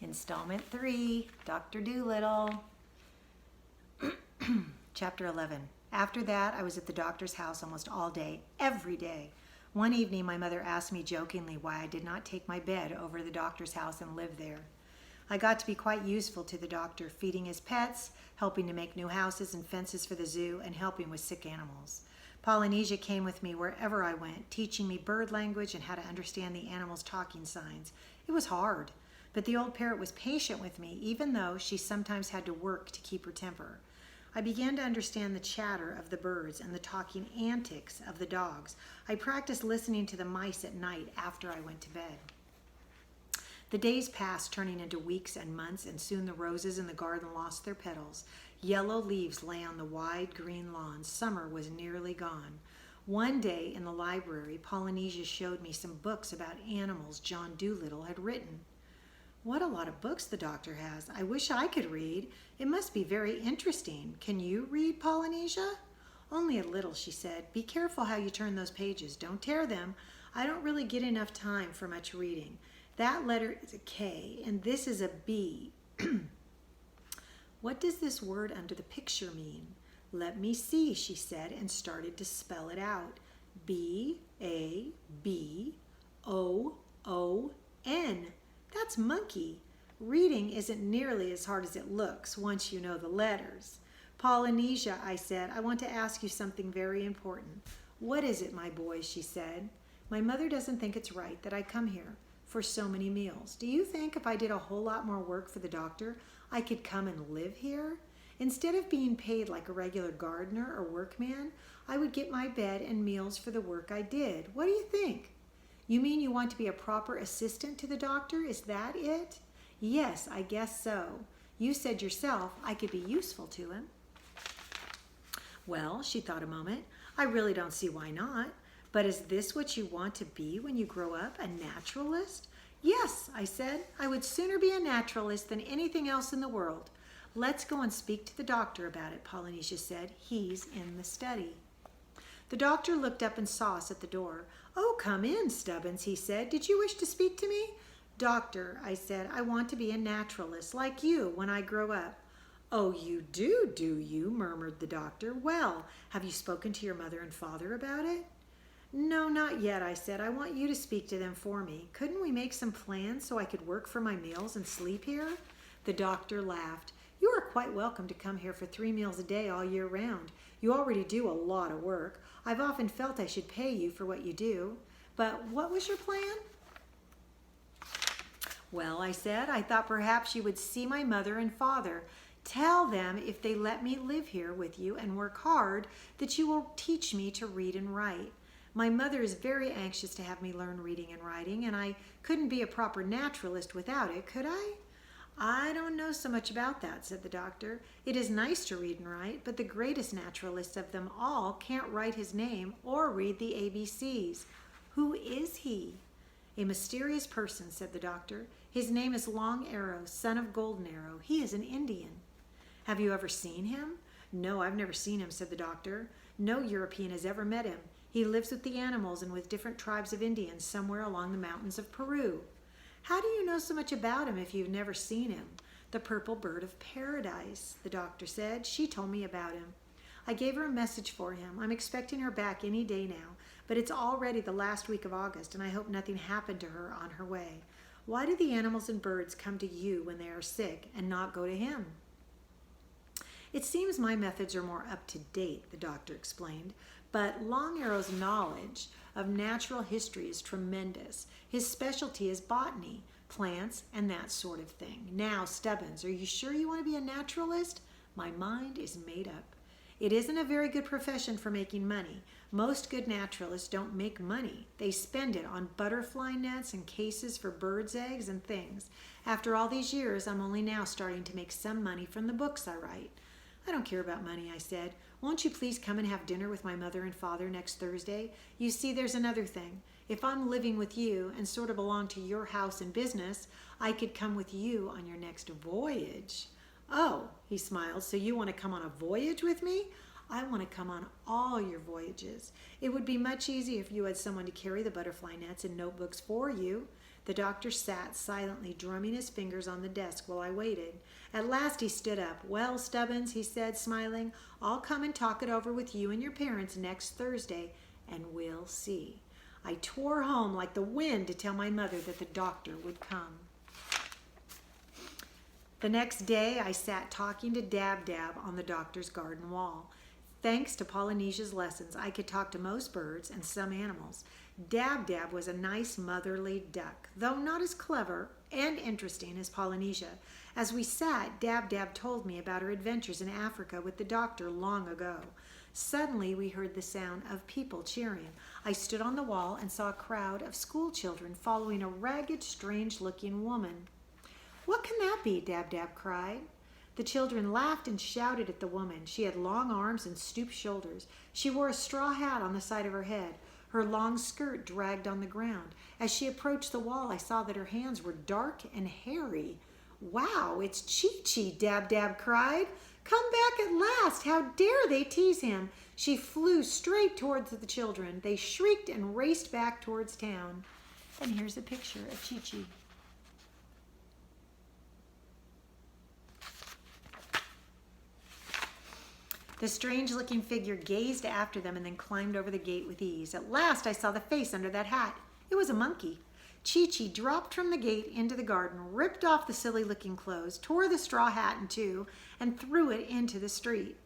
Installment 3, Dr. Dolittle. Chapter 11. After that, I was at the doctor's house almost all day, every day. One evening, my mother asked me jokingly why I did not take my bed over to the doctor's house and live there. I got to be quite useful to the doctor, feeding his pets, helping to make new houses and fences for the zoo, and helping with sick animals. Polynesia came with me wherever I went, teaching me bird language and how to understand the animals' talking signs. It was hard, but the old parrot was patient with me, even though she sometimes had to work to keep her temper. I began to understand the chatter of the birds and the talking antics of the dogs. I practiced listening to the mice at night after I went to bed. The days passed, turning into weeks and months, and soon the roses in the garden lost their petals. Yellow leaves lay on the wide green lawns. Summer was nearly gone. One day in the library, Polynesia showed me some books about animals John Dolittle had written. What a lot of books the doctor has. I wish I could read. It must be very interesting. Can you read, Polynesia? Only a little, she said. Be careful how you turn those pages. Don't tear them. I don't really get enough time for much reading. That letter is a K, and this is a B. What does this word under the picture mean? Let me see, she said, and started to spell it out. B-A-B-O-O-N. That's monkey. Reading isn't nearly as hard as it looks once you know the letters. Polynesia, I said, I want to ask you something very important. What is it, my boy? She said. My mother doesn't think it's right that I come here for so many meals. Do you think if I did a whole lot more work for the doctor, I could come and live here? Instead of being paid like a regular gardener or workman, I would get my bed and meals for the work I did. What do you think? You mean you want to be a proper assistant to the doctor? Is that it? Yes, I guess so. You said yourself I could be useful to him. Well, she thought a moment, I really don't see why not. But is this what you want to be when you grow up, a naturalist? Yes, I said. I would sooner be a naturalist than anything else in the world. Let's go and speak to the doctor about it, Polynesia said. He's in the study. The doctor looked up and saw us at the door. Oh, come in, Stubbins, he said. Did you wish to speak to me? Doctor, I said, I want to be a naturalist like you when I grow up. Oh, you do you? Murmured the doctor. Well, have you spoken to your mother and father about it? No, not yet, I said. I want you to speak to them for me. Couldn't we make some plans so I could work for my meals and sleep here? The doctor laughed. You are quite welcome to come here for 3 meals a day all year round. You already do a lot of work. I've often felt I should pay you for what you do. But what was your plan? Well, I said, I thought perhaps you would see my mother and father. Tell them if they let me live here with you and work hard that you will teach me to read and write. My mother is very anxious to have me learn reading and writing, and I couldn't be a proper naturalist without it, could I? I don't know so much about that, said the doctor. It is nice to read and write, but the greatest naturalist of them all can't write his name or read the ABCs. Who is he? A mysterious person, said the doctor. His name is Long Arrow, son of Golden Arrow. He is an Indian. Have you ever seen him? No, I've never seen him, said the doctor. No European has ever met him. He lives with the animals and with different tribes of Indians somewhere along the mountains of Peru. How do you know so much about him if you've never seen him? The purple bird of paradise, the doctor said. She told me about him. I gave her a message for him. I'm expecting her back any day now, but it's already the last week of August, and I hope nothing happened to her on her way. Why do the animals and birds come to you when they are sick and not go to him? It seems my methods are more up to date, the doctor explained, but Long Arrow's knowledge of natural history is tremendous. His specialty is botany, plants, and that sort of thing. Now, Stubbins, are you sure you want to be a naturalist? My mind is made up. It isn't a very good profession for making money. Most good naturalists don't make money. They spend it on butterfly nets and cases for birds' eggs and things. After all these years, I'm only now starting to make some money from the books I write. I don't care about money, I said. Won't you please come and have dinner with my mother and father next Thursday? You see, there's another thing. If I'm living with you and sort of belong to your house and business, I could come with you on your next voyage. Oh, he smiled, so you want to come on a voyage with me? I want to come on all your voyages. It would be much easier if you had someone to carry the butterfly nets and notebooks for you. The doctor sat silently, drumming his fingers on the desk while I waited. At last he stood up. "Well, Stubbins," he said, smiling, "I'll come and talk it over with you and your parents next Thursday, and we'll see." I tore home like the wind to tell my mother that the doctor would come. The next day, I sat talking to Dab Dab on the doctor's garden wall. Thanks to Polynesia's lessons, I could talk to most birds and some animals. Dab Dab was a nice motherly duck, though not as clever and interesting as Polynesia. As we sat, Dab Dab told me about her adventures in Africa with the doctor long ago. Suddenly, we heard the sound of people cheering. I stood on the wall and saw a crowd of school children following a ragged, strange-looking woman. "What can that be?" Dab Dab cried. The children laughed and shouted at the woman. She had long arms and stooped shoulders. She wore a straw hat on the side of her head. Her long skirt dragged on the ground. As she approached the wall, I saw that her hands were dark and hairy. "Wow, it's Chi-Chi!" Dab Dab cried. "Come back at last! How dare they tease him!" She flew straight towards the children. They shrieked and raced back towards town. And here's a picture of Chi-Chi. The strange-looking figure gazed after them and then climbed over the gate with ease. At last I saw the face under that hat. It was a monkey. Chi-Chi dropped from the gate into the garden, ripped off the silly-looking clothes, tore the straw hat in two, and threw it into the street.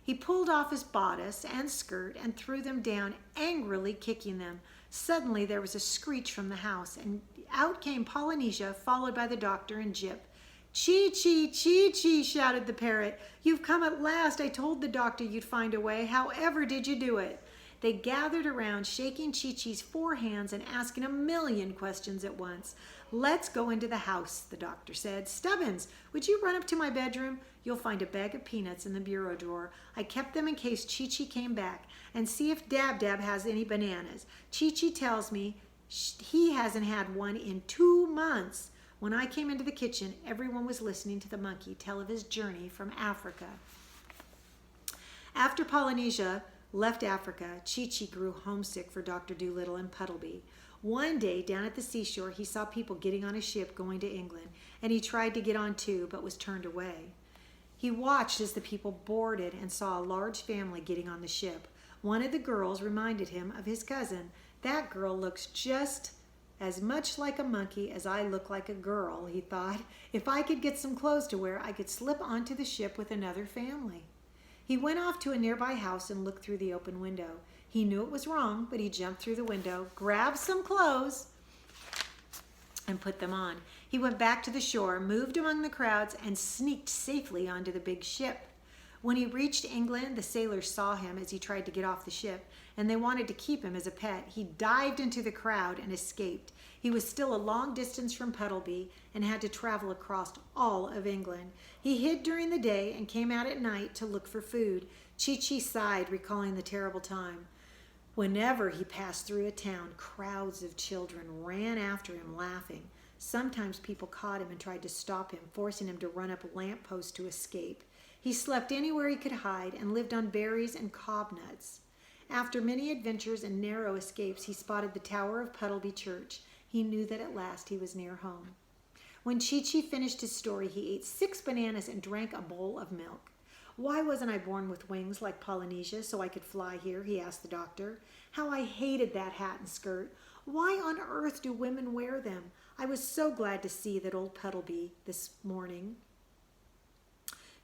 He pulled off his bodice and skirt and threw them down, angrily kicking them. Suddenly there was a screech from the house, and out came Polynesia, followed by the doctor and Jip. "Chi-Chi, Chi-Chi," shouted the parrot. "You've come at last. I told the doctor you'd find a way. However did you do it?" They gathered around, shaking Chi-Chi's 4 hands and asking a million questions at once. "Let's go into the house," the doctor said. "Stubbins, would you run up to my bedroom? You'll find a bag of peanuts in the bureau drawer. I kept them in case Chi-Chi came back. And see if Dab Dab has any bananas. Chi-Chi tells me he hasn't had one in 2 months. When I came into the kitchen, everyone was listening to the monkey tell of his journey from Africa." After Polynesia left Africa, Chi-Chi grew homesick for Dr. Dolittle and Puddleby. One day, down at the seashore, he saw people getting on a ship going to England, and he tried to get on too, but was turned away. He watched as the people boarded and saw a large family getting on the ship. One of the girls reminded him of his cousin. "That girl looks just as much like a monkey as I look like a girl," he thought. "If I could get some clothes to wear, I could slip onto the ship with another family." He went off to a nearby house and looked through the open window. He knew it was wrong, but he jumped through the window, grabbed some clothes, and put them on. He went back to the shore, moved among the crowds, and sneaked safely onto the big ship. When he reached England, the sailors saw him as he tried to get off the ship, and they wanted to keep him as a pet. He dived into the crowd and escaped. He was still a long distance from Puddleby and had to travel across all of England. He hid during the day and came out at night to look for food. Chi-Chi sighed, recalling the terrible time. Whenever he passed through a town, crowds of children ran after him, laughing. Sometimes people caught him and tried to stop him, forcing him to run up a lamppost to escape. He slept anywhere he could hide and lived on berries and cob nuts. After many adventures and narrow escapes, he spotted the tower of Puddleby Church. He knew that at last he was near home. When Chi-Chi finished his story, he ate 6 bananas and drank a bowl of milk. "Why wasn't I born with wings like Polynesia so I could fly here?" he asked the doctor. "How I hated that hat and skirt. Why on earth do women wear them? I was so glad to see that old Puddleby this morning."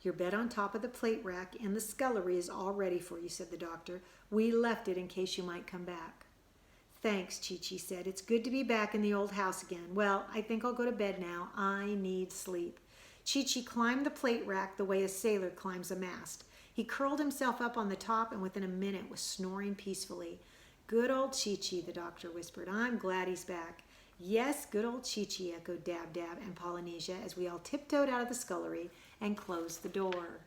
"Your bed on top of the plate rack in the scullery is all ready for you," said the doctor. "We left it in case you might come back." "Thanks," Chi-Chi said. "It's good to be back in the old house again. Well, I think I'll go to bed now. I need sleep." Chi-Chi climbed the plate rack the way a sailor climbs a mast. He curled himself up on the top and within a minute was snoring peacefully. "Good old Chi-Chi," the doctor whispered. "I'm glad he's back." "Yes, good old Chi-Chi," echoed Dab Dab and Polynesia as we all tiptoed out of the scullery and closed the door.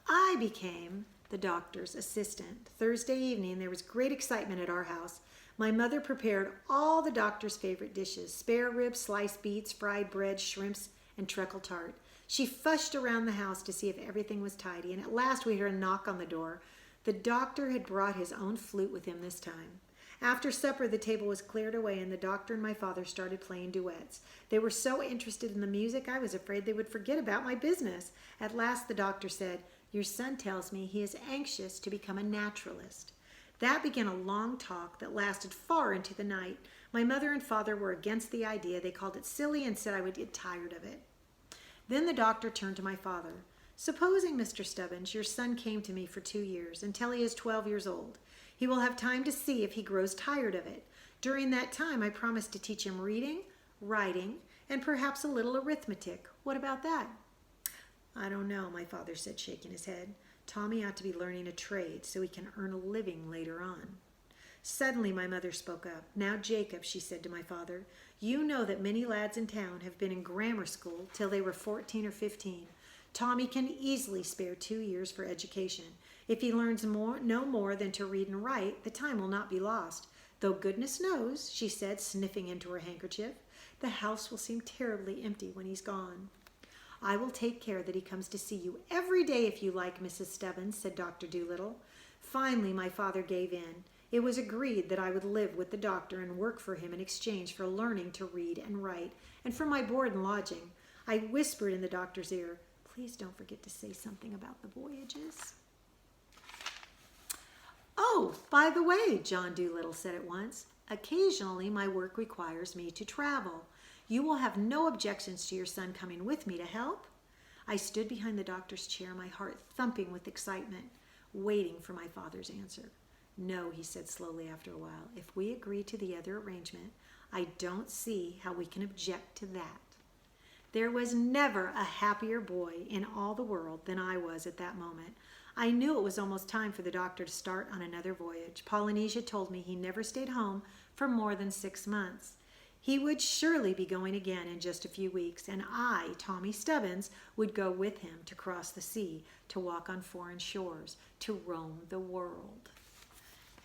I became the doctor's assistant. Thursday evening, there was great excitement at our house. My mother prepared all the doctor's favorite dishes: spare ribs, sliced beets, fried bread, shrimps, and treacle tart. She fushed around the house to see if everything was tidy, and at last we heard a knock on the door. The doctor had brought his own flute with him this time. After supper, the table was cleared away, and the doctor and my father started playing duets. They were so interested in the music, I was afraid they would forget about my business. At last, the doctor said, "Your son tells me he is anxious to become a naturalist." That began a long talk that lasted far into the night. My mother and father were against the idea. They called it silly and said I would get tired of it. Then the doctor turned to my father. "Supposing, Mr. Stubbins, your son came to me for 2 years, until he is 12 years old. He will have time to see if he grows tired of it. During that time, I promise to teach him reading, writing, and perhaps a little arithmetic. What about that?" "I don't know," my father said, shaking his head. "Tommy ought to be learning a trade so he can earn a living later on." Suddenly my mother spoke up. "Now, Jacob," she said to my father, "you know that many lads in town have been in grammar school till they were 14 or 15. Tommy can easily spare 2 years for education. If he learns no more than to read and write, the time will not be lost. Though goodness knows," she said, sniffing into her handkerchief, "the house will seem terribly empty when he's gone." "I will take care that he comes to see you every day if you like, Mrs. Stubbins," said Dr. Dolittle. Finally, my father gave in. It was agreed that I would live with the doctor and work for him in exchange for learning to read and write, and for my board and lodging. I whispered in the doctor's ear, "Please don't forget to say something about the voyages." "Oh, by the way," John Dolittle said at once, "occasionally my work requires me to travel. You will have no objections to your son coming with me to help?" I stood behind the doctor's chair, my heart thumping with excitement, waiting for my father's answer. "No," he said slowly after a while. "If we agree to the other arrangement, I don't see how we can object to that." There was never a happier boy in all the world than I was at that moment. I knew it was almost time for the doctor to start on another voyage. Polynesia told me he never stayed home for more than 6 months. He would surely be going again in just a few weeks, and I, Tommy Stubbins, would go with him to cross the sea, to walk on foreign shores, to roam the world.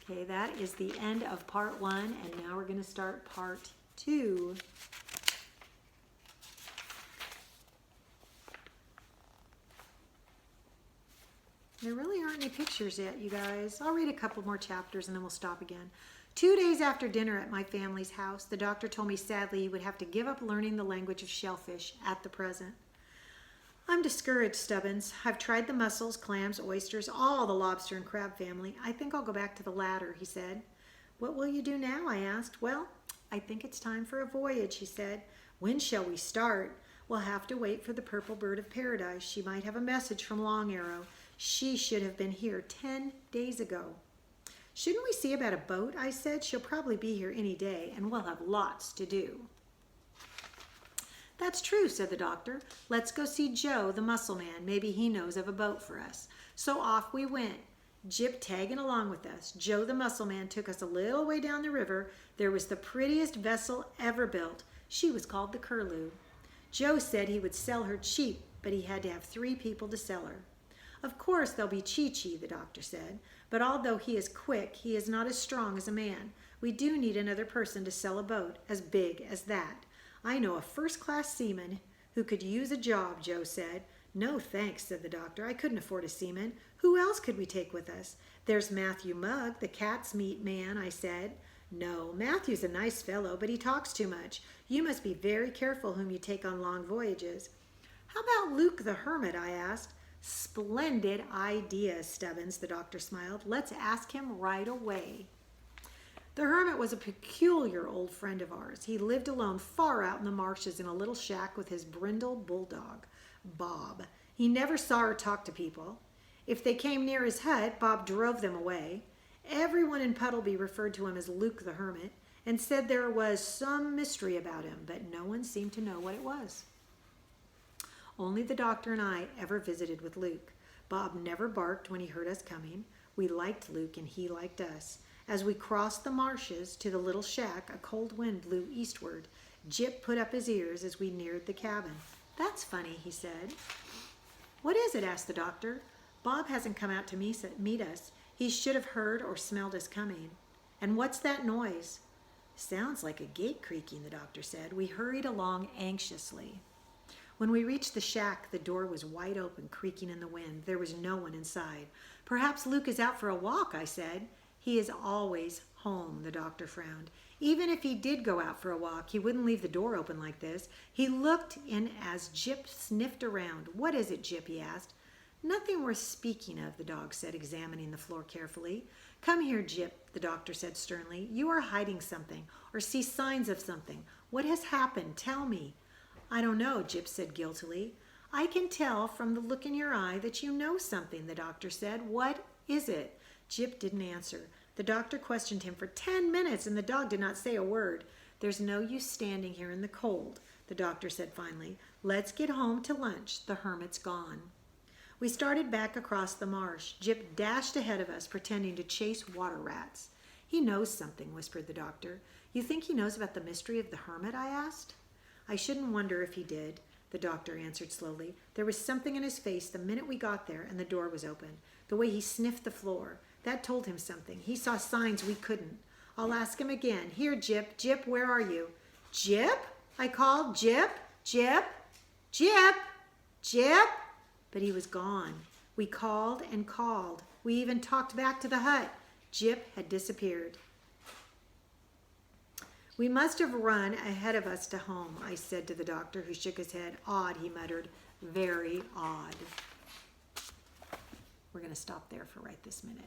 Okay, that is the end of part 1, and now we're going to start part 2. There really aren't any pictures yet, you guys. I'll read a couple more chapters and then we'll stop again. 2 days after dinner at my family's house, the doctor told me sadly he would have to give up learning the language of shellfish at the present. "I'm discouraged, Stubbins. I've tried the mussels, clams, oysters, all the lobster and crab family. I think I'll go back to the latter," he said. "What will you do now?" I asked. "Well, I think it's time for a voyage," he said. "When shall we start?" "We'll have to wait for the purple bird of paradise. She might have a message from Long Arrow. She should have been here 10 days ago. "Shouldn't we see about a boat?" I said. "She'll probably be here any day, and we'll have lots to do." "That's true," said the doctor. "Let's go see Joe, the mussel man. Maybe he knows of a boat for us." So off we went, Jip tagging along with us. Joe, the mussel man, took us a little way down the river. There was the prettiest vessel ever built. She was called the Curlew. Joe said he would sell her cheap, but he had to have 3 people to sell her. "Of course there'll be Chi-Chi," the doctor said, "but although he is quick, he is not as strong as a man. We do need another person to sell a boat as big as that. I know a first-class seaman who could use a job," Joe said. "No, thanks," said the doctor. "I couldn't afford a seaman. Who else could we take with us?" "There's Matthew Mugg, the cat's meat man," I said. "No, Matthew's a nice fellow, but he talks too much. You must be very careful whom you take on long voyages." "How about Luke the hermit?" I asked. "Splendid idea, Stubbins," the doctor smiled. "Let's ask him right away." The hermit was a peculiar old friend of ours. He lived alone far out in the marshes in a little shack with his brindle bulldog, Bob. He never saw or talked to people. If they came near his hut, Bob drove them away. Everyone in Puddleby referred to him as Luke the hermit and said there was some mystery about him, but no one seemed to know what it was. Only the doctor and I ever visited with Luke. Bob never barked when he heard us coming. We liked Luke and he liked us. As we crossed the marshes to the little shack, a cold wind blew eastward. Jip put up his ears as we neared the cabin. "That's funny," he said. "What is it?" asked the doctor. "Bob hasn't come out to meet us. He should have heard or smelled us coming." "And what's that noise?" "Sounds like a gate creaking," the doctor said. We hurried along anxiously. When we reached the shack, the door was wide open, creaking in the wind. There was no one inside. Perhaps Luke is out for a walk, I said. He is always home, the doctor frowned. Even if he did go out for a walk, he wouldn't leave the door open like this. He looked in as Jip sniffed around. What is it, Jip? He asked. Nothing worth speaking of, the dog said, examining the floor carefully. Come here, Jip, the doctor said sternly. You are hiding something, or see signs of something. What has happened? Tell me. I don't know, Jip said guiltily. I can tell from the look in your eye that you know something, the doctor said. What is it? Jip didn't answer. The doctor questioned him for 10 minutes, and the dog did not say a word. There's no use standing here in the cold, the doctor said finally. Let's get home to lunch. The hermit's gone. We started back across the marsh. Jip dashed ahead of us, pretending to chase water rats. He knows something, whispered the doctor. You think he knows about the mystery of the hermit? I asked. I shouldn't wonder if he did, the doctor answered slowly. There was something in his face the minute we got there and the door was open. The way he sniffed the floor. That told him something. He saw signs we couldn't. I'll ask him again. Here, Jip. Jip, where are you? Jip? I called. Jip? Jip? Jip? Jip? But he was gone. We called and called. We even talked back to the hut. Jip had disappeared. We must have run ahead of us to home, I said to the doctor, who shook his head. Odd, he muttered. Very odd. We're going to stop there for right this minute.